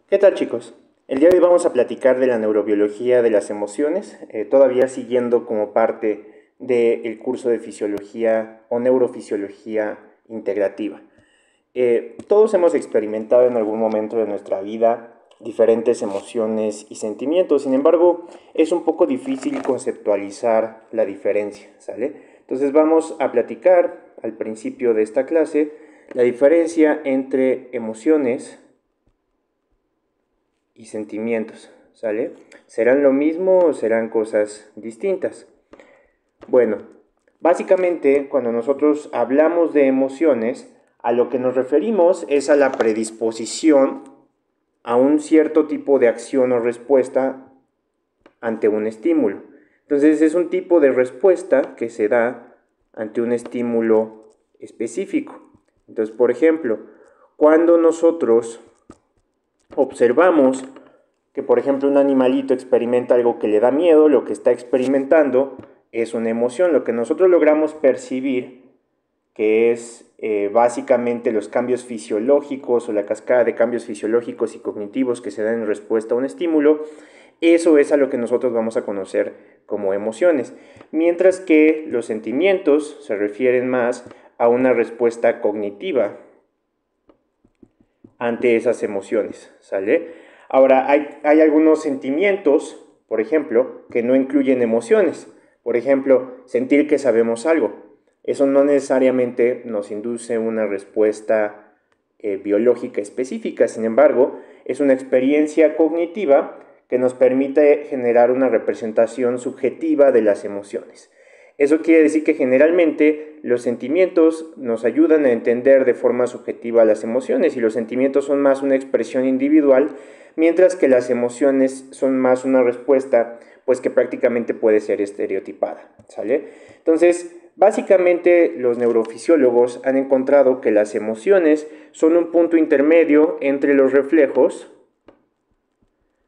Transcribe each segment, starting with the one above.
¿Qué tal, chicos? El día de hoy vamos a platicar de la neurobiología de las emociones, todavía siguiendo como parte del curso de fisiología o neurofisiología integrativa. Todos hemos experimentado en algún momento de nuestra vida diferentes emociones y sentimientos, sin embargo, es un poco difícil conceptualizar la diferencia, ¿sale? Entonces vamos a platicar al principio de esta clase la diferencia entre emociones y sentimientos, ¿sale? ¿Serán lo mismo o serán cosas distintas? Bueno, básicamente cuando nosotros hablamos de emociones, a lo que nos referimos es a la predisposición a un cierto tipo de acción o respuesta ante un estímulo. Entonces es un tipo de respuesta que se da ante un estímulo específico. Entonces, por ejemplo, cuando nosotros observamos que, por ejemplo, un animalito experimenta algo que le da miedo, lo que está experimentando es una emoción. Lo que nosotros logramos percibir, que es básicamente los cambios fisiológicos o la cascada de cambios fisiológicos y cognitivos que se dan en respuesta a un estímulo, eso es a lo que nosotros vamos a conocer como emociones. Mientras que los sentimientos se refieren más a una respuesta cognitiva ante esas emociones, ¿sale? Ahora, hay algunos sentimientos, por ejemplo, que no incluyen emociones. Por ejemplo, sentir que sabemos algo. Eso no necesariamente nos induce una respuesta biológica específica, sin embargo, es una experiencia cognitiva que nos permite generar una representación subjetiva de las emociones. Eso quiere decir que generalmente los sentimientos nos ayudan a entender de forma subjetiva las emociones y los sentimientos son más una expresión individual, mientras que las emociones son más una respuesta pues que prácticamente puede ser estereotipada, ¿sale? Entonces, básicamente los neurofisiólogos han encontrado que las emociones son un punto intermedio entre los reflejos,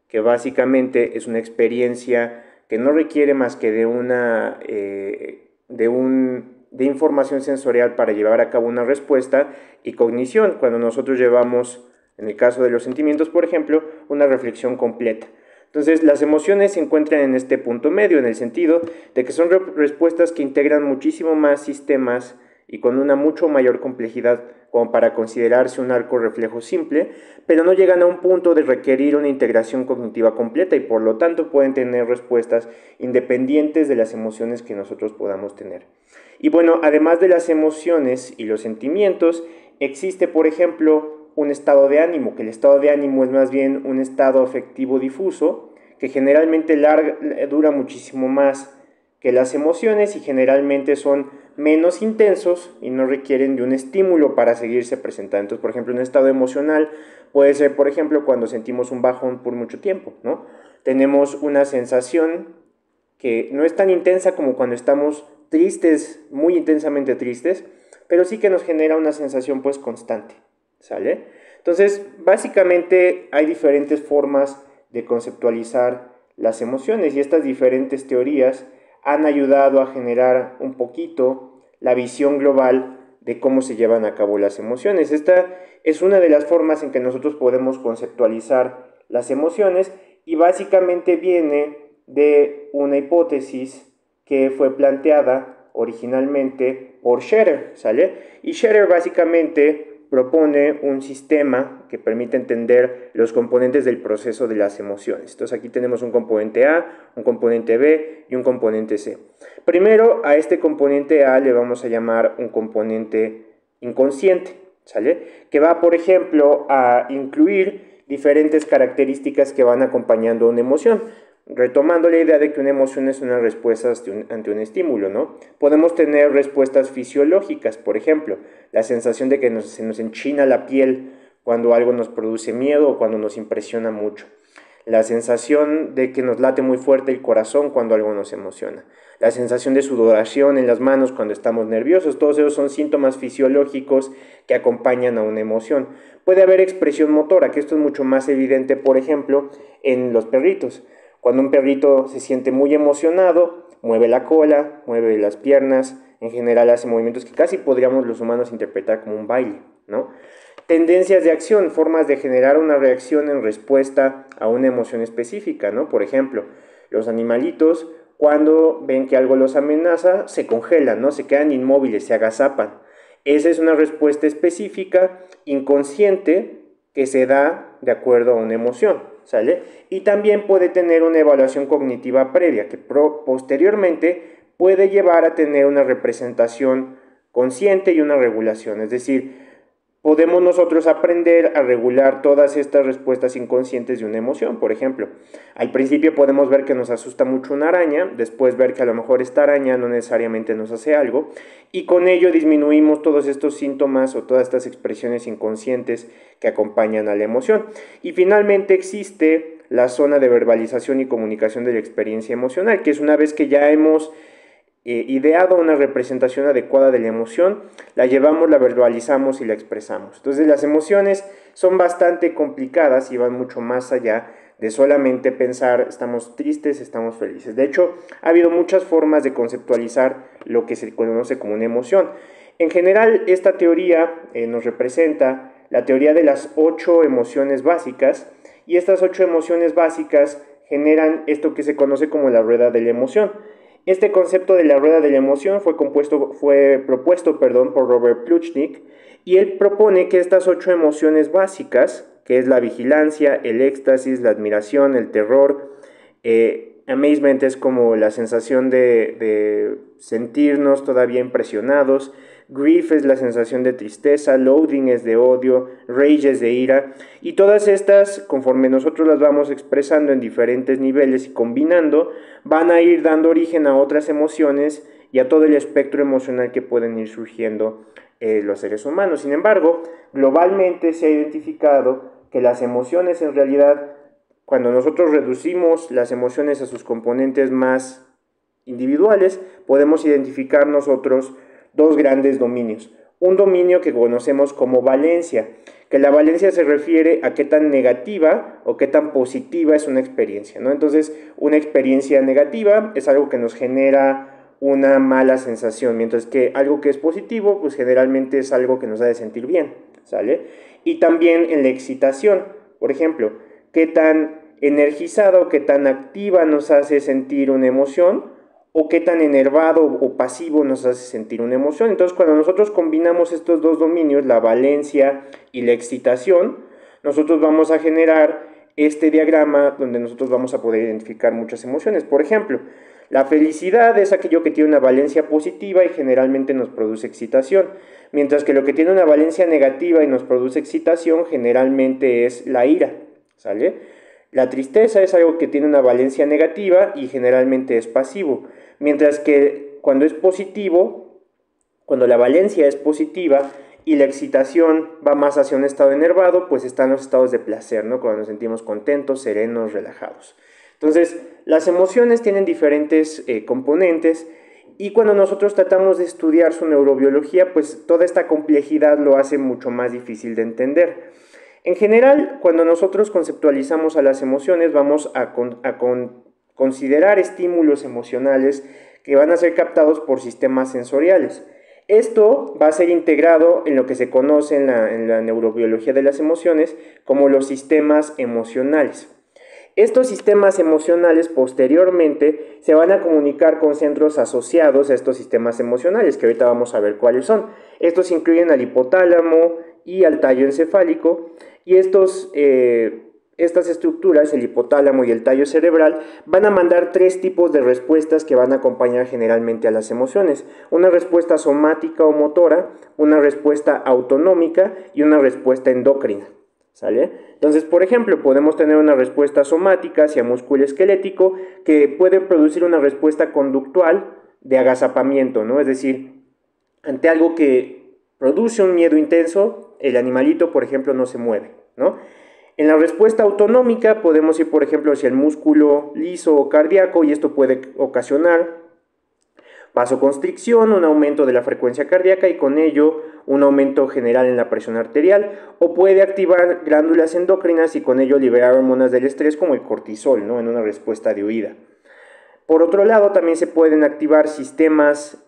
que básicamente es una experiencia que no requiere más que de información sensorial para llevar a cabo una respuesta, y cognición, cuando nosotros llevamos, en el caso de los sentimientos, por ejemplo, una reflexión completa. Entonces, las emociones se encuentran en este punto medio, en el sentido de que son respuestas que integran muchísimo más sistemas y con una mucho mayor complejidad como para considerarse un arco reflejo simple, pero no llegan a un punto de requerir una integración cognitiva completa y por lo tanto pueden tener respuestas independientes de las emociones que nosotros podamos tener. Y bueno, además de las emociones y los sentimientos, existe, por ejemplo, un estado de ánimo, que el estado de ánimo es más bien un estado afectivo difuso, que generalmente dura muchísimo más que las emociones y generalmente son menos intensos y no requieren de un estímulo para seguirse presentando. Entonces, por ejemplo, un estado emocional puede ser, por ejemplo, cuando sentimos un bajón por mucho tiempo, ¿no? Tenemos una sensación que no es tan intensa como cuando estamos tristes, muy intensamente tristes, pero sí que nos genera una sensación pues constante, ¿sale? Entonces, básicamente hay diferentes formas de conceptualizar las emociones y estas diferentes teorías han ayudado a generar un poquito la visión global de cómo se llevan a cabo las emociones. Esta es una de las formas en que nosotros podemos conceptualizar las emociones y básicamente viene de una hipótesis que fue planteada originalmente por Scherer, ¿sale? Y Scherer básicamente propone un sistema que permite entender los componentes del proceso de las emociones. Entonces aquí tenemos un componente A, un componente B y un componente C. Primero a este componente A le vamos a llamar un componente inconsciente, ¿sale? Que va, por ejemplo, a incluir diferentes características que van acompañando una emoción. Retomando la idea de que una emoción es una respuesta ante un estímulo, ¿no? Podemos tener respuestas fisiológicas, por ejemplo, la sensación de que se nos enchina la piel cuando algo nos produce miedo o cuando nos impresiona mucho. La sensación de que nos late muy fuerte el corazón cuando algo nos emociona. La sensación de sudoración en las manos cuando estamos nerviosos. Todos esos son síntomas fisiológicos que acompañan a una emoción. Puede haber expresión motora, que esto es mucho más evidente, por ejemplo, en los perritos. Cuando un perrito se siente muy emocionado, mueve la cola, mueve las piernas, en general hace movimientos que casi podríamos los humanos interpretar como un baile, ¿no? tendencias de acción, formas de generar una reacción en respuesta a una emoción específica, ¿no? Por ejemplo, los animalitos, cuando ven que algo los amenaza, se congelan, ¿no? Se quedan inmóviles, se agazapan. Esa es una respuesta específica, inconsciente, que se da de acuerdo a una emoción, ¿sale? Y también puede tener una evaluación cognitiva previa, que posteriormente puede llevar a tener una representación consciente y una regulación, es decir, podemos nosotros aprender a regular todas estas respuestas inconscientes de una emoción. Por ejemplo, al principio podemos ver que nos asusta mucho una araña, después ver que a lo mejor esta araña no necesariamente nos hace algo, y con ello disminuimos todos estos síntomas o todas estas expresiones inconscientes que acompañan a la emoción. Y finalmente existe la zona de verbalización y comunicación de la experiencia emocional, que es una vez que ya hemos ideado una representación adecuada de la emoción, la llevamos, la verbalizamos y la expresamos. Entonces las emociones son bastante complicadas y van mucho más allá de solamente pensar estamos tristes, estamos felices. De hecho, ha habido muchas formas de conceptualizar lo que se conoce como una emoción. En general, esta teoría nos representa la teoría de las 8 emociones básicas, y estas 8 emociones básicas generan esto que se conoce como la rueda de la emoción. Este concepto de la rueda de la emoción fue propuesto por Robert Plutchik, y él propone que estas 8 emociones básicas, que es la vigilancia, el éxtasis, la admiración, el terror, amazement es como la sensación de sentirnos todavía impresionados, grief es la sensación de tristeza, loathing es de odio, rage es de ira, y todas estas, conforme nosotros las vamos expresando en diferentes niveles y combinando, van a ir dando origen a otras emociones y a todo el espectro emocional que pueden ir surgiendo los seres humanos. Sin embargo, globalmente se ha identificado que las emociones en realidad, cuando nosotros reducimos las emociones a sus componentes más individuales, podemos identificar nosotros dos grandes dominios. Un dominio que conocemos como valencia, que la valencia se refiere a qué tan negativa o qué tan positiva es una experiencia, ¿no? Entonces, una experiencia negativa es algo que nos genera una mala sensación, mientras que algo que es positivo, pues generalmente es algo que nos hace sentir bien, ¿sale? Y también en la excitación, por ejemplo, qué tan energizada o qué tan activa nos hace sentir una emoción, o qué tan enervado o pasivo nos hace sentir una emoción. Entonces, cuando nosotros combinamos estos dos dominios, la valencia y la excitación, nosotros vamos a generar este diagrama donde nosotros vamos a poder identificar muchas emociones. Por ejemplo, la felicidad es aquello que tiene una valencia positiva y generalmente nos produce excitación, mientras que lo que tiene una valencia negativa y nos produce excitación generalmente es la ira, ¿sale? La tristeza es algo que tiene una valencia negativa y generalmente es pasivo, mientras que cuando es positivo, cuando la valencia es positiva y la excitación va más hacia un estado enervado, pues están los estados de placer, ¿no? Cuando nos sentimos contentos, serenos, relajados. Entonces, las emociones tienen diferentes componentes, y cuando nosotros tratamos de estudiar su neurobiología, pues toda esta complejidad lo hace mucho más difícil de entender. En general, cuando nosotros conceptualizamos a las emociones, vamos a considerar estímulos emocionales que van a ser captados por sistemas sensoriales. Esto va a ser integrado en lo que se conoce en la neurobiología de las emociones como los sistemas emocionales. Estos sistemas emocionales posteriormente se van a comunicar con centros asociados a estos sistemas emocionales, que ahorita vamos a ver cuáles son. Estos incluyen al hipotálamo y al tallo encefálico, y estas estructuras, el hipotálamo y el tallo cerebral, van a mandar 3 tipos de respuestas que van a acompañar generalmente a las emociones: una respuesta somática o motora, una respuesta autonómica y una respuesta endocrina, ¿sale? Entonces, por ejemplo, podemos tener una respuesta somática hacia músculo esquelético que puede producir una respuesta conductual de agazapamiento, ¿no? Es decir, ante algo que produce un miedo intenso, el animalito, por ejemplo, no se mueve, ¿no? En la respuesta autonómica podemos ir, por ejemplo, hacia el músculo liso o cardíaco, y esto puede ocasionar vasoconstricción, un aumento de la frecuencia cardíaca y con ello un aumento general en la presión arterial, o puede activar glándulas endócrinas y con ello liberar hormonas del estrés como el cortisol, ¿no? En una respuesta de huida. Por otro lado, también se pueden activar sistemas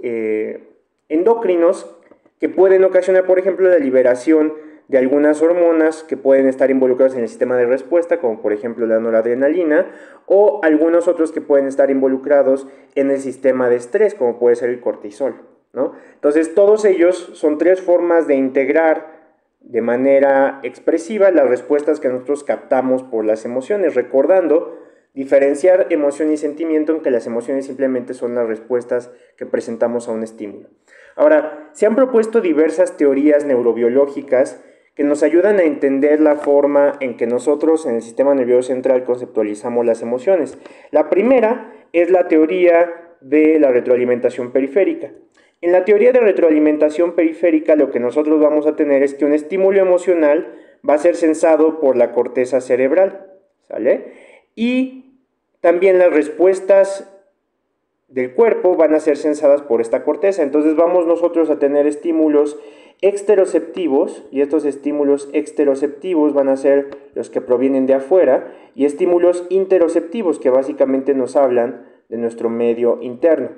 endocrinos que pueden ocasionar, por ejemplo, la liberación de algunas hormonas que pueden estar involucradas en el sistema de respuesta, como por ejemplo la noradrenalina, o algunos otros que pueden estar involucrados en el sistema de estrés, como puede ser el cortisol, ¿no? Entonces, todos ellos son tres formas de integrar de manera expresiva las respuestas que nosotros captamos por las emociones, recordando diferenciar emoción y sentimiento, en que las emociones simplemente son las respuestas que presentamos a un estímulo. Ahora, se han propuesto diversas teorías neurobiológicas que nos ayudan a entender la forma en que nosotros en el sistema nervioso central conceptualizamos las emociones. La primera es la teoría de la retroalimentación periférica. En la teoría de retroalimentación periférica, lo que nosotros vamos a tener es que un estímulo emocional va a ser sensado por la corteza cerebral, ¿sale? Y también las respuestas del cuerpo van a ser sensadas por esta corteza. Entonces vamos nosotros a tener estímulos exteroceptivos, y estos estímulos exteroceptivos van a ser los que provienen de afuera, y estímulos interoceptivos, que básicamente nos hablan de nuestro medio interno.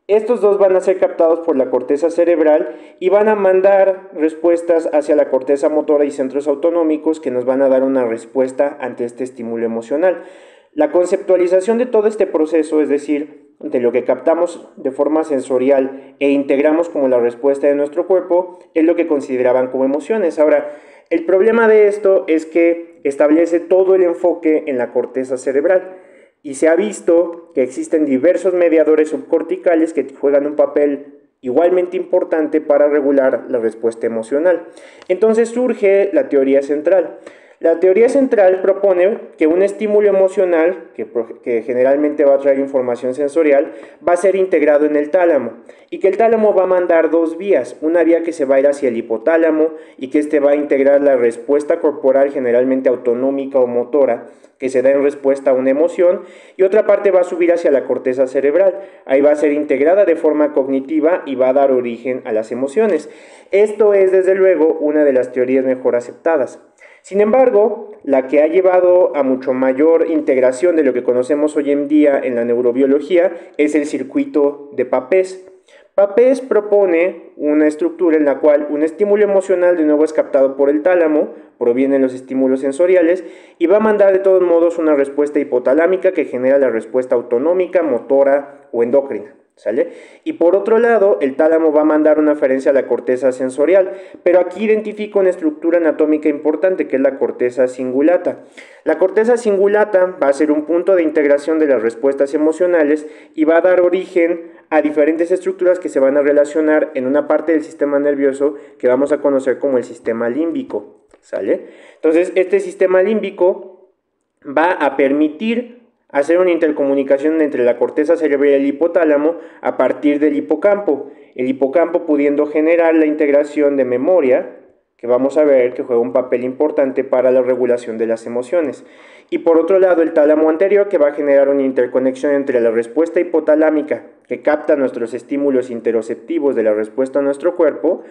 Estos dos van a ser captados por la corteza cerebral y van a mandar respuestas hacia la corteza motora y centros autonómicos, que nos van a dar una respuesta ante este estímulo emocional. La conceptualización de todo este proceso, es decir, de lo que captamos de forma sensorial e integramos como la respuesta de nuestro cuerpo, es lo que consideraban como emociones. Ahora, el problema de esto es que establece todo el enfoque en la corteza cerebral, y se ha visto que existen diversos mediadores subcorticales que juegan un papel igualmente importante para regular la respuesta emocional. Entonces surge la teoría central. La teoría central propone que un estímulo emocional, que generalmente va a traer información sensorial, va a ser integrado en el tálamo, y que el tálamo va a mandar dos vías, una vía que se va a ir hacia el hipotálamo, y que este va a integrar la respuesta corporal generalmente autonómica o motora, que se da en respuesta a una emoción, y otra parte va a subir hacia la corteza cerebral. Ahí va a ser integrada de forma cognitiva y va a dar origen a las emociones. Esto es, desde luego, una de las teorías mejor aceptadas. Sin embargo, la que ha llevado a mucho mayor integración de lo que conocemos hoy en día en la neurobiología es el circuito de Papez. Papez propone una estructura en la cual un estímulo emocional de nuevo es captado por el tálamo, provienen los estímulos sensoriales, y va a mandar de todos modos una respuesta hipotalámica que genera la respuesta autonómica, motora o endocrina, ¿sale? Y por otro lado, el tálamo va a mandar una aferencia a la corteza sensorial, pero aquí identifico una estructura anatómica importante, que es la corteza cingulata. La corteza cingulata va a ser un punto de integración de las respuestas emocionales y va a dar origen a diferentes estructuras que se van a relacionar en una parte del sistema nervioso que vamos a conocer como el sistema límbico, ¿sale? Entonces, este sistema límbico va a permitir hacer una intercomunicación entre la corteza cerebral y el hipotálamo a partir del hipocampo. El hipocampo pudiendo generar la integración de memoria, que vamos a ver que juega un papel importante para la regulación de las emociones. Y por otro lado, el tálamo anterior, que va a generar una interconexión entre la respuesta hipotalámica, que capta nuestros estímulos interoceptivos de la respuesta a nuestro cuerpo,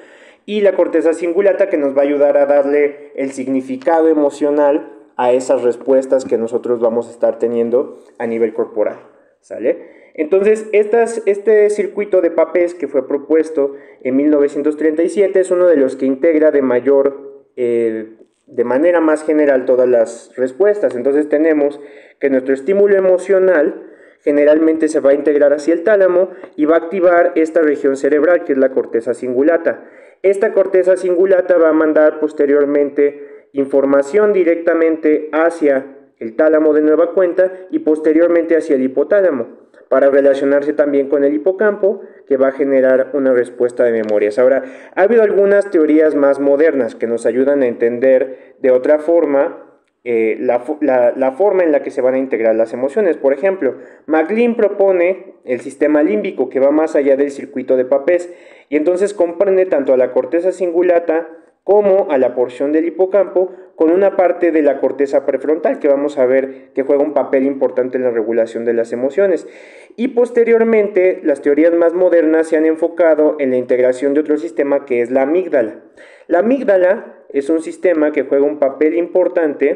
y la corteza cingulata, que nos va a ayudar a darle el significado emocional a esas respuestas que nosotros vamos a estar teniendo a nivel corporal, ¿sale? Entonces, este circuito de Papez, que fue propuesto en 1937, es uno de los que integra de manera más general todas las respuestas. Entonces tenemos que nuestro estímulo emocional generalmente se va a integrar hacia el tálamo y va a activar esta región cerebral, que es la corteza cingulata. Esta corteza cingulata va a mandar posteriormente información directamente hacia el tálamo de nueva cuenta y posteriormente hacia el hipotálamo, para relacionarse también con el hipocampo, que va a generar una respuesta de memorias. Ahora, ha habido algunas teorías más modernas que nos ayudan a entender de otra forma la forma en la que se van a integrar las emociones. Por ejemplo, MacLean propone el sistema límbico, que va más allá del circuito de Papez, y entonces comprende tanto a la corteza cingulata como a la porción del hipocampo, con una parte de la corteza prefrontal que vamos a ver que juega un papel importante en la regulación de las emociones. Y posteriormente, las teorías más modernas se han enfocado en la integración de otro sistema, que es la amígdala. La amígdala es un sistema que juega un papel importante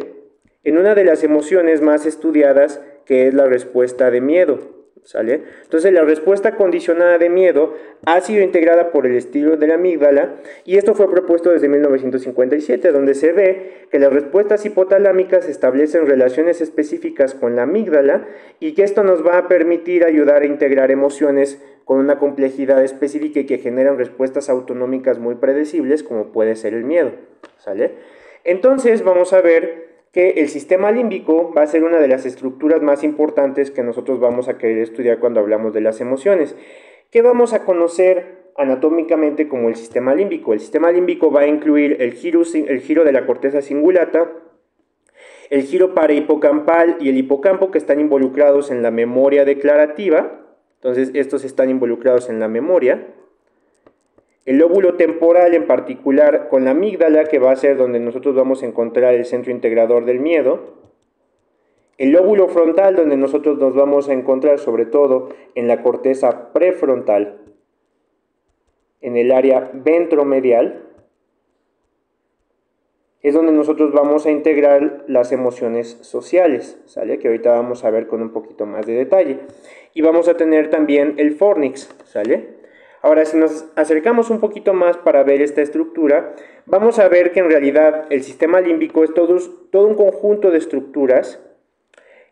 en una de las emociones más estudiadas, que es la respuesta de miedo, ¿sale? Entonces la respuesta condicionada de miedo ha sido integrada por el estilo de la amígdala y esto fue propuesto desde 1957, donde se ve que las respuestas hipotalámicas establecen relaciones específicas con la amígdala y que esto nos va a permitir ayudar a integrar emociones con una complejidad específica y que generan respuestas autonómicas muy predecibles, como puede ser el miedo, ¿sale? Entonces vamos a ver que el sistema límbico va a ser una de las estructuras más importantes que nosotros vamos a querer estudiar cuando hablamos de las emociones. ¿Qué vamos a conocer anatómicamente como el sistema límbico? El sistema límbico va a incluir el giro de la corteza cingulata, el giro parahipocampal y el hipocampo, que están involucrados en la memoria declarativa. Entonces estos están involucrados en la memoria. El lóbulo temporal, en particular con la amígdala, que va a ser donde nosotros vamos a encontrar el centro integrador del miedo. El lóbulo frontal, donde nosotros nos vamos a encontrar sobre todo en la corteza prefrontal, en el área ventromedial, es donde nosotros vamos a integrar las emociones sociales, ¿sale? Que ahorita vamos a ver con un poquito más de detalle. Y vamos a tener también el fórnix, ¿sale? Ahora, si nos acercamos un poquito más para ver esta estructura, vamos a ver que en realidad el sistema límbico es todo un conjunto de estructuras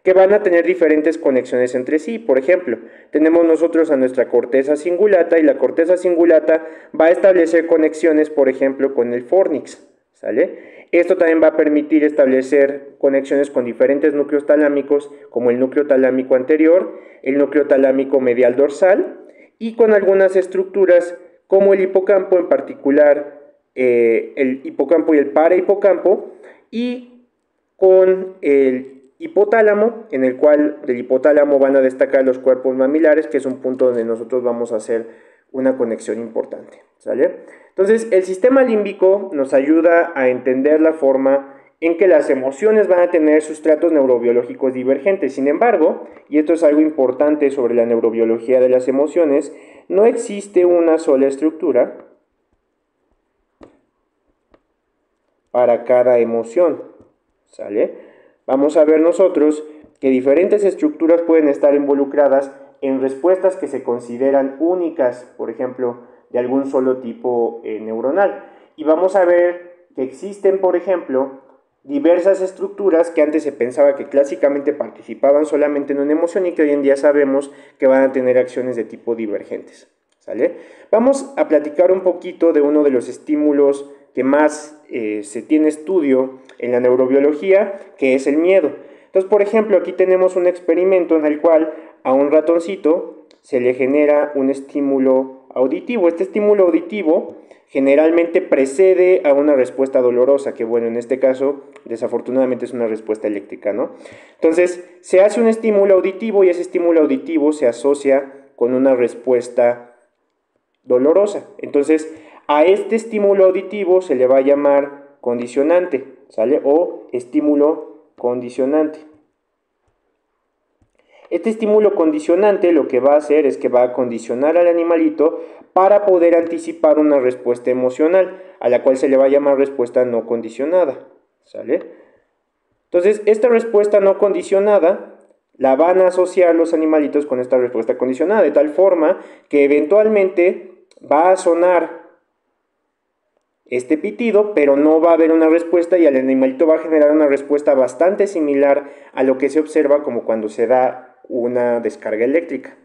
que van a tener diferentes conexiones entre sí. Por ejemplo, tenemos nosotros a nuestra corteza cingulata y la corteza cingulata va a establecer conexiones, por ejemplo, con el fórnix, ¿sale? Esto también va a permitir establecer conexiones con diferentes núcleos talámicos, como el núcleo talámico anterior, el núcleo talámico medial dorsal, y con algunas estructuras como el hipocampo, en particular el hipocampo y el parahipocampo, y con el hipotálamo, en el cual del hipotálamo van a destacar los cuerpos mamilares, que es un punto donde nosotros vamos a hacer una conexión importante, ¿sale? Entonces, el sistema límbico nos ayuda a entender la forma en que las emociones van a tener sustratos neurobiológicos divergentes. Sin embargo, y esto es algo importante sobre la neurobiología de las emociones, no existe una sola estructura para cada emoción, ¿sale? Vamos a ver nosotros que diferentes estructuras pueden estar involucradas en respuestas que se consideran únicas, por ejemplo, de algún solo tipo neuronal. Y vamos a ver que existen, por ejemplo, diversas estructuras que antes se pensaba que clásicamente participaban solamente en una emoción y que hoy en día sabemos que van a tener acciones de tipo divergentes, ¿sale? Vamos a platicar un poquito de uno de los estímulos que más se tiene estudio en la neurobiología, que es el miedo. Entonces, por ejemplo, aquí tenemos un experimento en el cual a un ratoncito se le genera un estímulo auditivo. Este estímulo auditivo generalmente precede a una respuesta dolorosa, que bueno, en este caso desafortunadamente es una respuesta eléctrica, ¿no? Entonces se hace un estímulo auditivo y ese estímulo auditivo se asocia con una respuesta dolorosa. Entonces a este estímulo auditivo se le va a llamar condicionante, ¿sale? O estímulo condicionante. Este estímulo condicionante lo que va a hacer es que va a condicionar al animalito para poder anticipar una respuesta emocional, a la cual se le va a llamar respuesta no condicionada, ¿sale? Entonces, esta respuesta no condicionada la van a asociar los animalitos con esta respuesta condicionada, de tal forma que eventualmente va a sonar este pitido, pero no va a haber una respuesta y el animalito va a generar una respuesta bastante similar a lo que se observa como cuando se da una descarga eléctrica.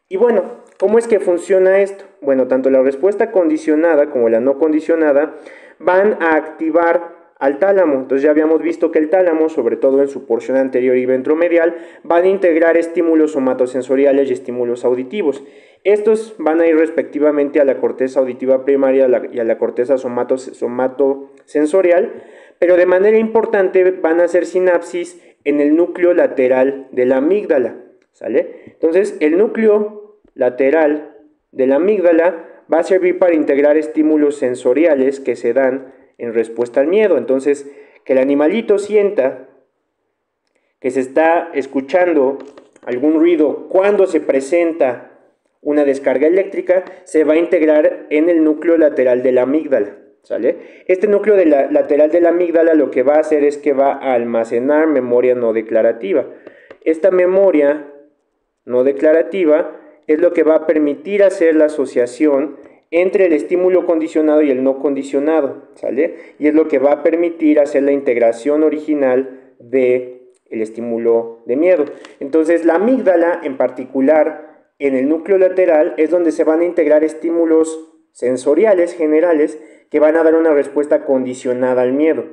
Y bueno, ¿cómo es que funciona esto? Bueno, tanto la respuesta condicionada como la no condicionada van a activar al tálamo. Entonces ya habíamos visto que el tálamo, sobre todo en su porción anterior y ventromedial, van a integrar estímulos somatosensoriales y estímulos auditivos. Estos van a ir respectivamente a la corteza auditiva primaria y a la corteza somatosensorial, pero de manera importante van a hacer sinapsis en el núcleo lateral de la amígdala, ¿sale? Entonces el núcleo lateral de la amígdala va a servir para integrar estímulos sensoriales que se dan en respuesta al miedo. Entonces, que el animalito sienta que se está escuchando algún ruido cuando se presenta una descarga eléctrica, se va a integrar en el núcleo lateral de la amígdala, ¿sale? Este núcleo lateral de la amígdala lo que va a hacer es que va a almacenar memoria no declarativa. Esta memoria no declarativa, es lo que va a permitir hacer la asociación entre el estímulo condicionado y el no condicionado, ¿sale? Y es lo que va a permitir hacer la integración original del estímulo de miedo. Entonces, la amígdala, en particular, en el núcleo lateral, es donde se van a integrar estímulos sensoriales generales que van a dar una respuesta condicionada al miedo.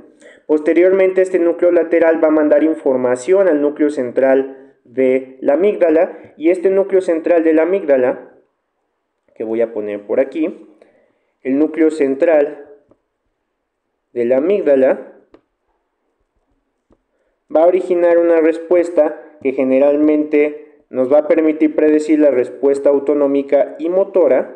Posteriormente, este núcleo lateral va a mandar información al núcleo central de la amígdala, y este núcleo central de la amígdala, que voy a poner por aquí, el núcleo central de la amígdala va a originar una respuesta que generalmente nos va a permitir predecir la respuesta autonómica y motora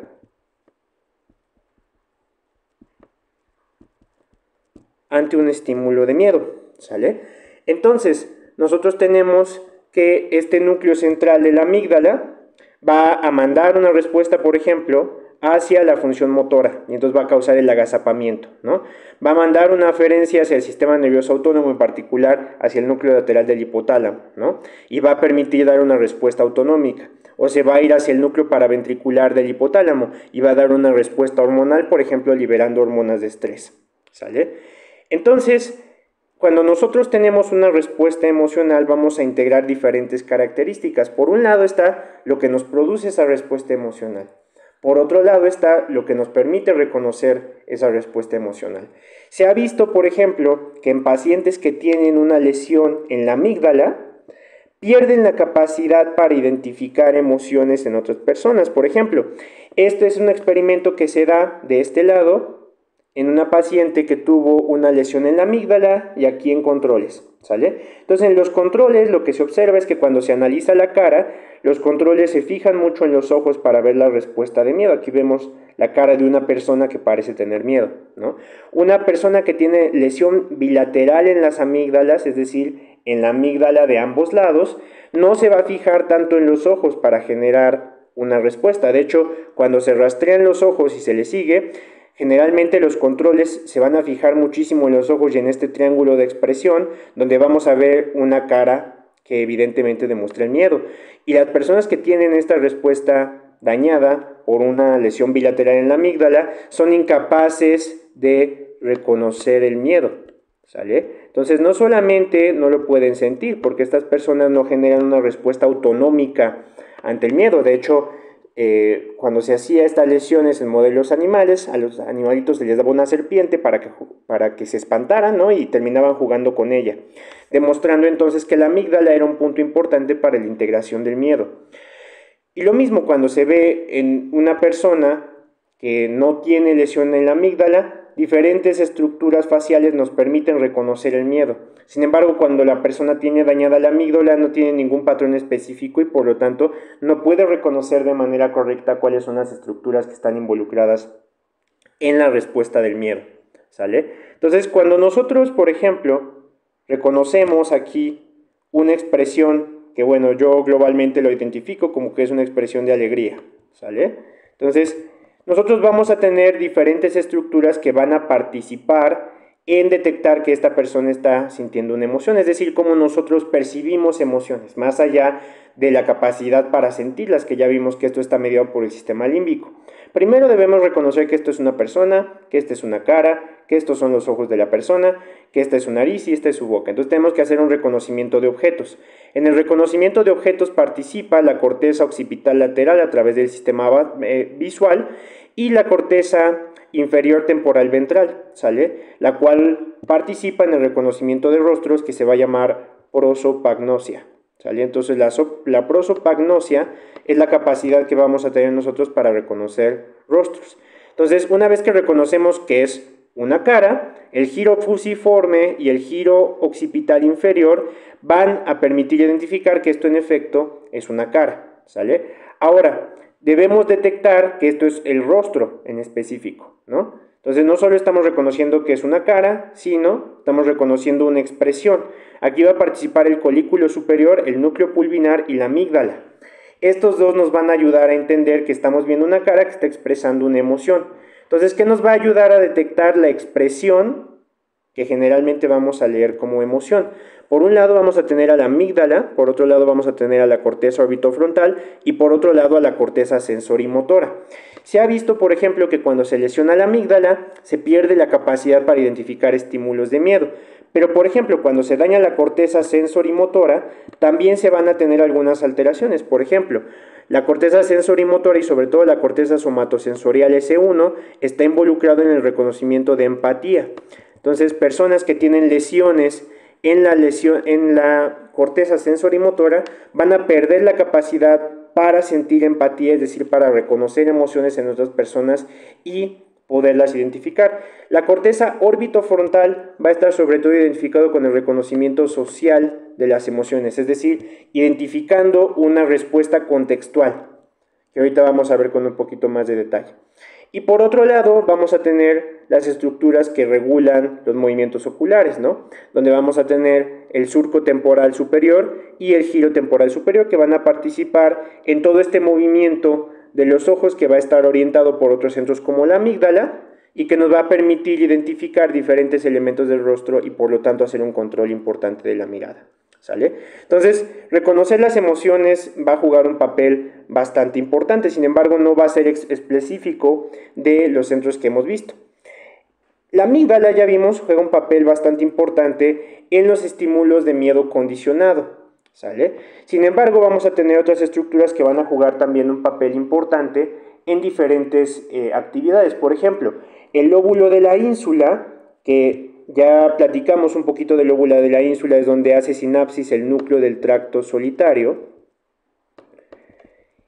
ante un estímulo de miedo, ¿sale? Entonces, nosotros tenemos que este núcleo central de la amígdala va a mandar una respuesta, por ejemplo, hacia la función motora, y entonces va a causar el agazapamiento, ¿no? Va a mandar una aferencia hacia el sistema nervioso autónomo, en particular hacia el núcleo lateral del hipotálamo, ¿no? Y va a permitir dar una respuesta autonómica. O se va a ir hacia el núcleo paraventricular del hipotálamo y va a dar una respuesta hormonal, por ejemplo, liberando hormonas de estrés, ¿sale? Entonces, cuando nosotros tenemos una respuesta emocional, vamos a integrar diferentes características. Por un lado está lo que nos produce esa respuesta emocional. Por otro lado está lo que nos permite reconocer esa respuesta emocional. Se ha visto, por ejemplo, que en pacientes que tienen una lesión en la amígdala, pierden la capacidad para identificar emociones en otras personas. Por ejemplo, este es un experimento que se da de este lado, en una paciente que tuvo una lesión en la amígdala y aquí en controles, ¿sale? Entonces, en los controles lo que se observa es que cuando se analiza la cara, los controles se fijan mucho en los ojos para ver la respuesta de miedo. Aquí vemos la cara de una persona que parece tener miedo, ¿no? Una persona que tiene lesión bilateral en las amígdalas, es decir, en la amígdala de ambos lados, no se va a fijar tanto en los ojos para generar una respuesta. De hecho, cuando se rastrean los ojos y se le sigue, generalmente los controles se van a fijar muchísimo en los ojos y en este triángulo de expresión, donde vamos a ver una cara que evidentemente demuestra el miedo. Y las personas que tienen esta respuesta dañada por una lesión bilateral en la amígdala son incapaces de reconocer el miedo, ¿sale? Entonces, no solamente no lo pueden sentir, porque estas personas no generan una respuesta autonómica ante el miedo. De hecho, cuando se hacía estas lesiones en modelos animales, a los animalitos se les daba una serpiente para que se espantaran, ¿no? Y terminaban jugando con ella, demostrando entonces que la amígdala era un punto importante para la integración del miedo. Y lo mismo cuando se ve en una persona que no tiene lesión en la amígdala, diferentes estructuras faciales nos permiten reconocer el miedo. Sin embargo, cuando la persona tiene dañada la amígdala, no tiene ningún patrón específico y por lo tanto no puede reconocer de manera correcta cuáles son las estructuras que están involucradas en la respuesta del miedo, ¿sale? Entonces, cuando nosotros, por ejemplo, reconocemos aquí una expresión que, bueno, yo globalmente lo identifico como que es una expresión de alegría, ¿sale? Entonces, nosotros vamos a tener diferentes estructuras que van a participar en detectar que esta persona está sintiendo una emoción, es decir, cómo nosotros percibimos emociones, más allá de la capacidad para sentirlas, que ya vimos que esto está mediado por el sistema límbico. Primero debemos reconocer que esto es una persona, que esta es una cara, que estos son los ojos de la persona, que esta es su nariz y esta es su boca. Entonces tenemos que hacer un reconocimiento de objetos. En el reconocimiento de objetos participa la corteza occipital lateral a través del sistema visual y la corteza inferior temporal ventral, ¿sale? La cual participa en el reconocimiento de rostros, que se va a llamar prosopagnosia, ¿sale? Entonces la prosopagnosia es la capacidad que vamos a tener nosotros para reconocer rostros. Entonces, una vez que reconocemos que es una cara, el giro fusiforme y el giro occipital inferior van a permitir identificar que esto en efecto es una cara, ¿sale? Ahora, debemos detectar que esto es el rostro en específico, ¿no? Entonces, no solo estamos reconociendo que es una cara, sino estamos reconociendo una expresión. Aquí va a participar el colículo superior, el núcleo pulvinar y la amígdala. Estos dos nos van a ayudar a entender que estamos viendo una cara que está expresando una emoción. Entonces, ¿qué nos va a ayudar a detectar la expresión que generalmente vamos a leer como emoción. Por un lado vamos a tener a la amígdala, por otro lado vamos a tener a la corteza orbitofrontal y por otro lado a la corteza sensorimotora. Se ha visto, por ejemplo, que cuando se lesiona la amígdala se pierde la capacidad para identificar estímulos de miedo. Pero, por ejemplo, cuando se daña la corteza sensorimotora, también se van a tener algunas alteraciones. Por ejemplo, la corteza sensorimotora y sobre todo la corteza somatosensorial S1 está involucrado en el reconocimiento de empatía. Entonces, personas que tienen lesiones en la corteza sensorimotora van a perder la capacidad para sentir empatía, es decir, para reconocer emociones en otras personas y poderlas identificar. La corteza orbitofrontal va a estar sobre todo identificado con el reconocimiento social de las emociones, es decir, identificando una respuesta contextual, que ahorita vamos a ver con un poquito más de detalle. Y por otro lado vamos a tener las estructuras que regulan los movimientos oculares, ¿no? Donde vamos a tener el surco temporal superior y el giro temporal superior, que van a participar en todo este movimiento de los ojos, que va a estar orientado por otros centros como la amígdala y que nos va a permitir identificar diferentes elementos del rostro y por lo tanto hacer un control importante de la mirada. ¿Sale? Entonces, reconocer las emociones va a jugar un papel bastante importante, sin embargo, no va a ser específico de los centros que hemos visto. La amígdala, ya vimos, juega un papel bastante importante en los estímulos de miedo condicionado, ¿sale? Sin embargo, vamos a tener otras estructuras que van a jugar también un papel importante en diferentes actividades. Por ejemplo, el lóbulo de la ínsula, que ya platicamos un poquito del lóbulo de la ínsula, es donde hace sinapsis el núcleo del tracto solitario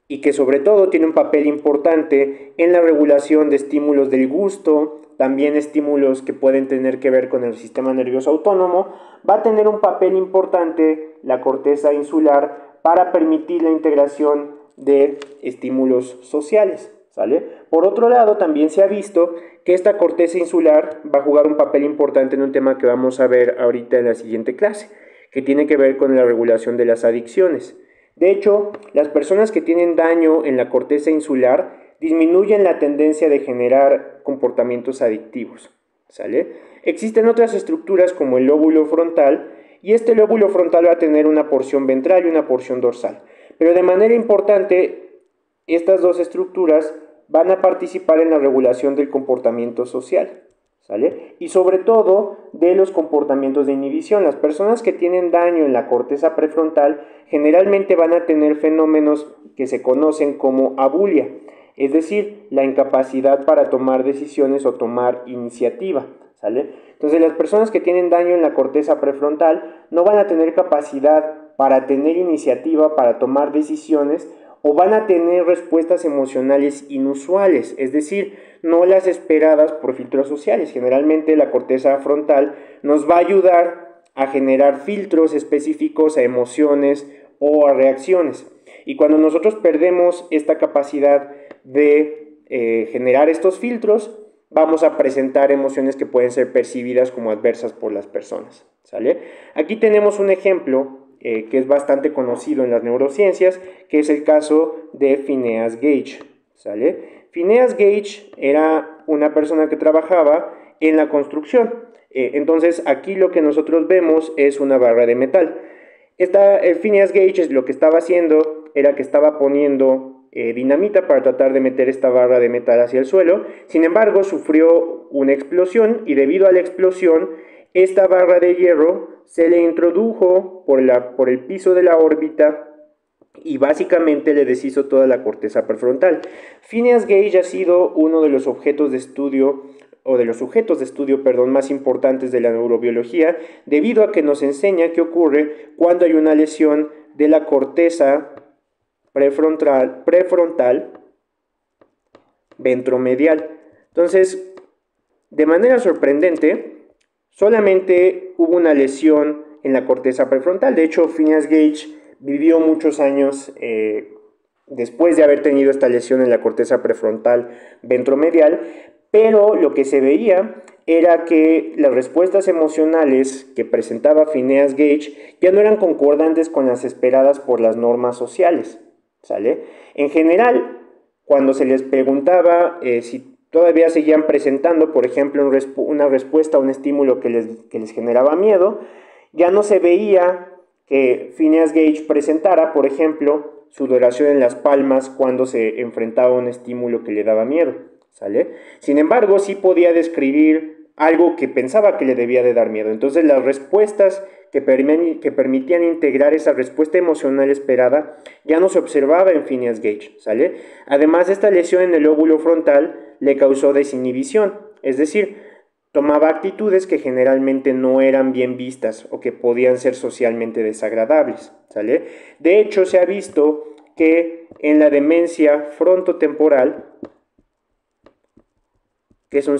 y que sobre todo tiene un papel importante en la regulación de estímulos del gusto, también estímulos que pueden tener que ver con el sistema nervioso autónomo. Va a tener un papel importante la corteza insular para permitir la integración de estímulos sociales, ¿sale? Por otro lado, también se ha visto que esta corteza insular va a jugar un papel importante en un tema que vamos a ver ahorita en la siguiente clase, que tiene que ver con la regulación de las adicciones. De hecho, las personas que tienen daño en la corteza insular disminuyen la tendencia de generar comportamientos adictivos, ¿sale? Existen otras estructuras como el lóbulo frontal, y este lóbulo frontal va a tener una porción ventral y una porción dorsal. Pero de manera importante, estas dos estructuras van a participar en la regulación del comportamiento social, ¿sale? Y sobre todo de los comportamientos de inhibición. Las personas que tienen daño en la corteza prefrontal generalmente van a tener fenómenos que se conocen como abulia, es decir, la incapacidad para tomar decisiones o tomar iniciativa, ¿sale? Entonces, las personas que tienen daño en la corteza prefrontal no van a tener capacidad para tener iniciativa, para tomar decisiones, o van a tener respuestas emocionales inusuales, es decir, no las esperadas por filtros sociales. Generalmente la corteza frontal nos va a ayudar a generar filtros específicos a emociones o a reacciones. Y cuando nosotros perdemos esta capacidad de generar estos filtros, vamos a presentar emociones que pueden ser percibidas como adversas por las personas, ¿sale? Aquí tenemos un ejemplo que es bastante conocido en las neurociencias, que es el caso de Phineas Gage, ¿sale? Phineas Gage era una persona que trabajaba en la construcción. Entonces aquí lo que nosotros vemos es una barra de metal. El Phineas Gage lo que estaba haciendo era que estaba poniendo dinamita para tratar de meter esta barra de metal hacia el suelo. Sin embargo, sufrió una explosión y debido a la explosión, esta barra de hierro se le introdujo por el piso de la órbita y básicamente le deshizo toda la corteza prefrontal. Phineas Gage ha sido uno de los objetos de estudio o de los sujetos de estudio, más importantes de la neurobiología, debido a que nos enseña qué ocurre cuando hay una lesión de la corteza prefrontal ventromedial. Entonces, de manera sorprendente, solamente hubo una lesión en la corteza prefrontal. De hecho, Phineas Gage vivió muchos años después de haber tenido esta lesión en la corteza prefrontal ventromedial, pero lo que se veía era que las respuestas emocionales que presentaba Phineas Gage ya no eran concordantes con las esperadas por las normas sociales, ¿sale? En general, cuando se les preguntaba si todavía seguían presentando, por ejemplo, una respuesta a un estímulo que les generaba miedo, ya no se veía que Phineas Gage presentara, por ejemplo, sudoración en las palmas cuando se enfrentaba a un estímulo que le daba miedo, ¿sale? Sin embargo, sí podía describir algo que pensaba que le debía de dar miedo. Entonces, las respuestas que permitían integrar esa respuesta emocional esperada ya no se observaba en Phineas Gage, ¿sale? Además, esta lesión en el lóbulo frontal le causó desinhibición, es decir, tomaba actitudes que generalmente no eran bien vistas o que podían ser socialmente desagradables, ¿sale? De hecho, se ha visto que en la demencia frontotemporal, que es un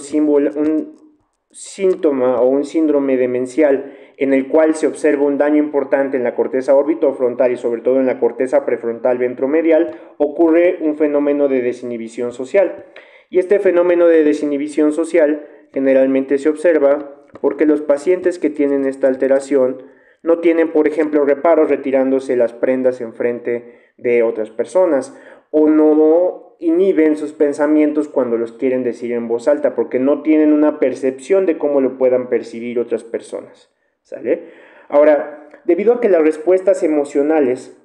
síntoma o un síndrome demencial en el cual se observa un daño importante en la corteza orbitofrontal y sobre todo en la corteza prefrontal ventromedial, ocurre un fenómeno de desinhibición social. Y este fenómeno de desinhibición social generalmente se observa porque los pacientes que tienen esta alteración no tienen, por ejemplo, reparos retirándose las prendas enfrente de otras personas o no inhiben sus pensamientos cuando los quieren decir en voz alta porque no tienen una percepción de cómo lo puedan percibir otras personas, ¿sale? Ahora, debido a que las respuestas emocionales,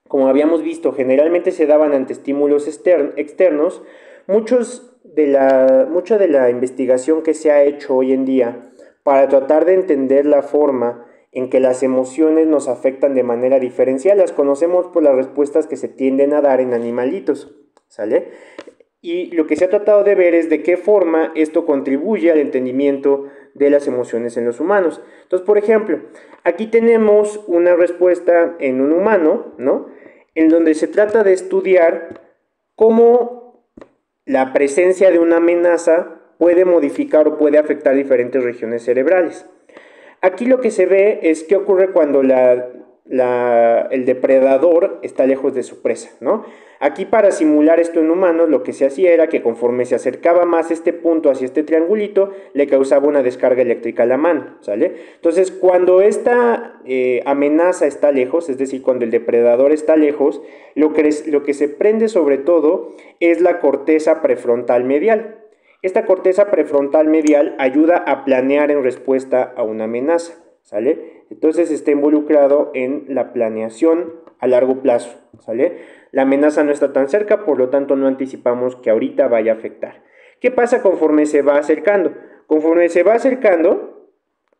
como habíamos visto, generalmente se daban ante estímulos externos, mucha de la investigación que se ha hecho hoy en día para tratar de entender la forma en que las emociones nos afectan de manera diferencial, las conocemos por las respuestas que se tienden a dar en animalitos, ¿sale? Y lo que se ha tratado de ver es de qué forma esto contribuye al entendimiento de las emociones en los humanos. Entonces, por ejemplo, aquí tenemos una respuesta en un humano, ¿no? En donde se trata de estudiar cómo la presencia de una amenaza puede modificar o puede afectar diferentes regiones cerebrales. Aquí lo que se ve es qué ocurre cuando el depredador está lejos de su presa, ¿no? Aquí, para simular esto en humanos, lo que se hacía era que conforme se acercaba más este punto hacia este triangulito, le causaba una descarga eléctrica a la mano, ¿sale? Entonces, cuando esta amenaza está lejos, es decir, cuando el depredador está lejos, lo que se prende sobre todo es la corteza prefrontal medial. Esta corteza prefrontal medial ayuda a planear en respuesta a una amenaza, ¿sale? Entonces está involucrado en la planeación a largo plazo, ¿sale? La amenaza no está tan cerca, por lo tanto no anticipamos que ahorita vaya a afectar. ¿Qué pasa conforme se va acercando? Conforme se va acercando,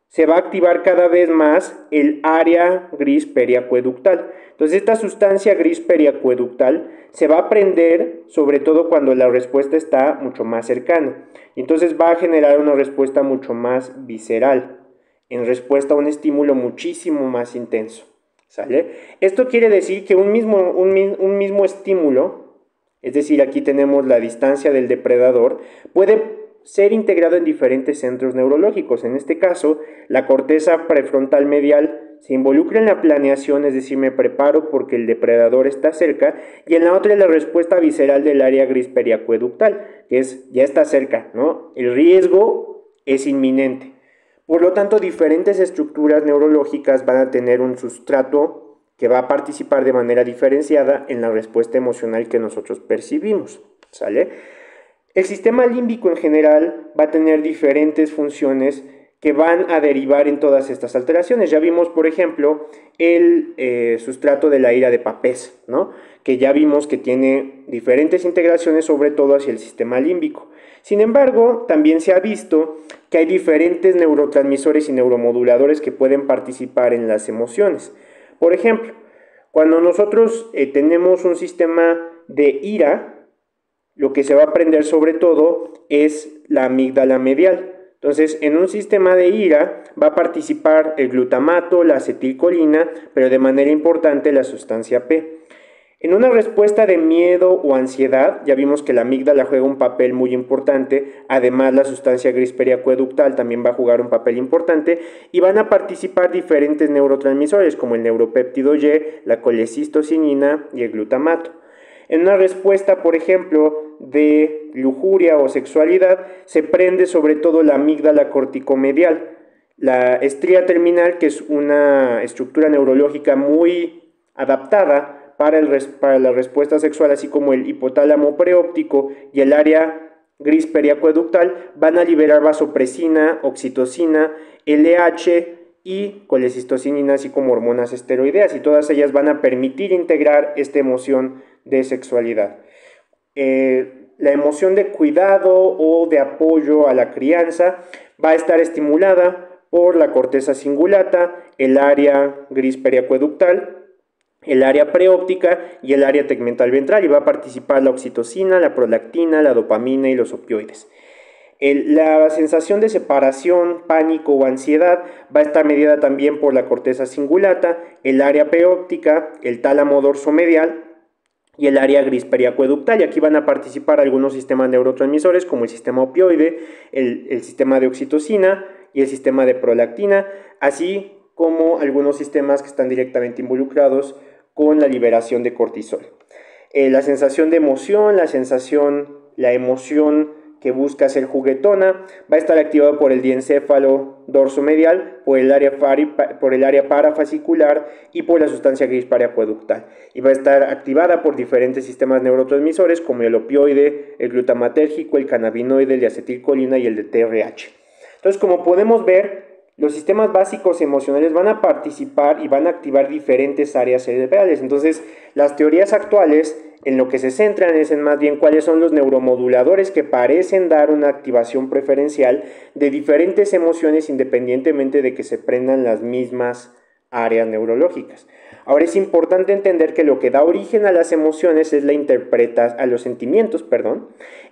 se va a activar cada vez más el área gris periacueductal. Entonces esta sustancia gris periacueductal se va a prender sobre todo cuando la respuesta está mucho más cercana. Entonces va a generar una respuesta mucho más visceral, en respuesta a un estímulo muchísimo más intenso, ¿sale? Esto quiere decir que un mismo estímulo, es decir, aquí tenemos la distancia del depredador, puede ser integrado en diferentes centros neurológicos. En este caso, la corteza prefrontal medial se involucra en la planeación, es decir, me preparo porque el depredador está cerca, y en la otra es la respuesta visceral del área gris periacueductal, que es ya está cerca, ¿no? El riesgo es inminente. Por lo tanto, diferentes estructuras neurológicas van a tener un sustrato que va a participar de manera diferenciada en la respuesta emocional que nosotros percibimos, ¿sale? El sistema límbico en general va a tener diferentes funciones que van a derivar en todas estas alteraciones. Ya vimos, por ejemplo, el sustrato de la ira de Papez, ¿no? Que ya vimos que tiene diferentes integraciones, sobre todo hacia el sistema límbico. Sin embargo, también se ha visto que hay diferentes neurotransmisores y neuromoduladores que pueden participar en las emociones. Por ejemplo, cuando nosotros tenemos un sistema de ira, lo que se va a prender sobre todo es la amígdala medial. Entonces, en un sistema de ira va a participar el glutamato, la acetilcolina, pero de manera importante la sustancia P. En una respuesta de miedo o ansiedad, ya vimos que la amígdala juega un papel muy importante, además la sustancia gris periacueductal también va a jugar un papel importante, y van a participar diferentes neurotransmisores como el neuropéptido Y, la colecistocinina y el glutamato. En una respuesta, por ejemplo, de lujuria o sexualidad, se prende sobre todo la amígdala corticomedial, la estría terminal, que es una estructura neurológica muy adaptada para la respuesta sexual, así como el hipotálamo preóptico y el área gris periacueductal van a liberar vasopresina, oxitocina, LH y colecistocinina, así como hormonas esteroideas, y todas ellas van a permitir integrar esta emoción de sexualidad. La emoción de cuidado o de apoyo a la crianza va a estar estimulada por la corteza cingulata, el área gris periacueductal, el área preóptica y el área tegmental ventral, y va a participar la oxitocina, la prolactina, la dopamina y los opioides. La sensación de separación, pánico o ansiedad va a estar medida también por la corteza cingulata, el área preóptica, el tálamo dorsomedial y el área gris periacueductal, y aquí van a participar algunos sistemas neurotransmisores como el sistema opioide, el sistema de oxitocina y el sistema de prolactina, así como algunos sistemas que están directamente involucrados con la liberación de cortisol. La sensación de emoción, la emoción que busca ser juguetona, va a estar activado por el diencéfalo dorsomedial, por el área parafascicular y por la sustancia gris periacueductal. Y va a estar activada por diferentes sistemas neurotransmisores como el opioide, el glutamatérgico, el cannabinoide, el de acetilcolina y el de TRH. Entonces, como podemos ver, los sistemas básicos emocionales van a participar y van a activar diferentes áreas cerebrales. Entonces, las teorías actuales en lo que se centran es en más bien cuáles son los neuromoduladores que parecen dar una activación preferencial de diferentes emociones independientemente de que se prendan las mismas áreas neurológicas. Ahora es importante entender que lo que da origen a las emociones es a los sentimientos,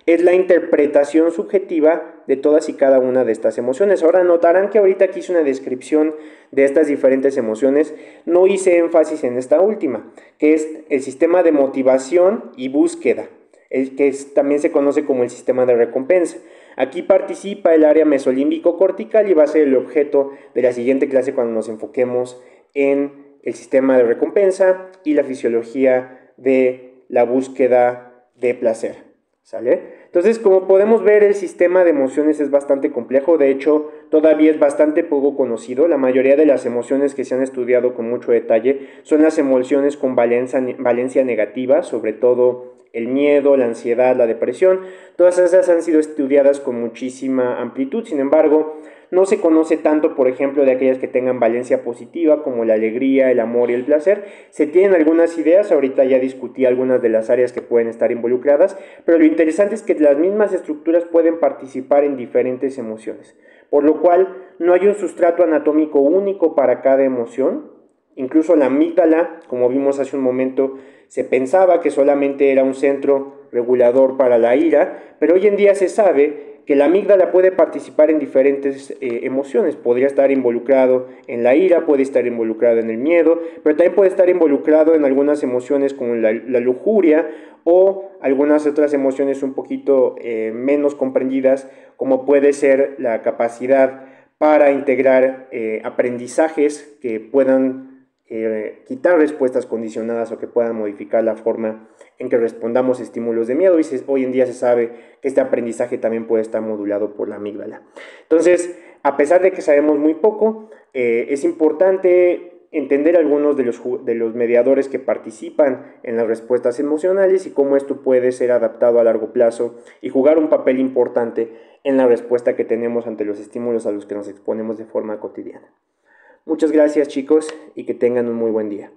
es la interpretación subjetiva de todas y cada una de estas emociones. Ahora notarán que ahorita aquí hice una descripción de estas diferentes emociones, no hice énfasis en esta última, que es el sistema de motivación y búsqueda, también se conoce como el sistema de recompensa. Aquí participa el área mesolímbico cortical y va a ser el objeto de la siguiente clase cuando nos enfoquemos en el sistema de recompensa y la fisiología de la búsqueda de placer. ¿Sale? Entonces, como podemos ver, el sistema de emociones es bastante complejo, de hecho, todavía es bastante poco conocido. La mayoría de las emociones que se han estudiado con mucho detalle son las emociones con valencia negativa, sobre todo el miedo, la ansiedad, la depresión. Todas esas han sido estudiadas con muchísima amplitud, sin embargo, no se conoce tanto, por ejemplo, de aquellas que tengan valencia positiva, como la alegría, el amor y el placer. Se tienen algunas ideas, ahorita ya discutí algunas de las áreas que pueden estar involucradas, pero lo interesante es que las mismas estructuras pueden participar en diferentes emociones, por lo cual no hay un sustrato anatómico único para cada emoción. Incluso la amígdala, como vimos hace un momento, se pensaba que solamente era un centro regulador para la ira, pero hoy en día se sabe que la amígdala puede participar en diferentes emociones. Podría estar involucrado en la ira, puede estar involucrado en el miedo, pero también puede estar involucrado en algunas emociones como la lujuria o algunas otras emociones un poquito menos comprendidas, como puede ser la capacidad para integrar aprendizajes que puedan quitar respuestas condicionadas o que puedan modificar la forma en que respondamos a estímulos de miedo, y hoy en día se sabe que este aprendizaje también puede estar modulado por la amígdala. Entonces, a pesar de que sabemos muy poco, es importante entender algunos de los mediadores que participan en las respuestas emocionales y cómo esto puede ser adaptado a largo plazo y jugar un papel importante en la respuesta que tenemos ante los estímulos a los que nos exponemos de forma cotidiana. Muchas gracias, chicos, y que tengan un muy buen día.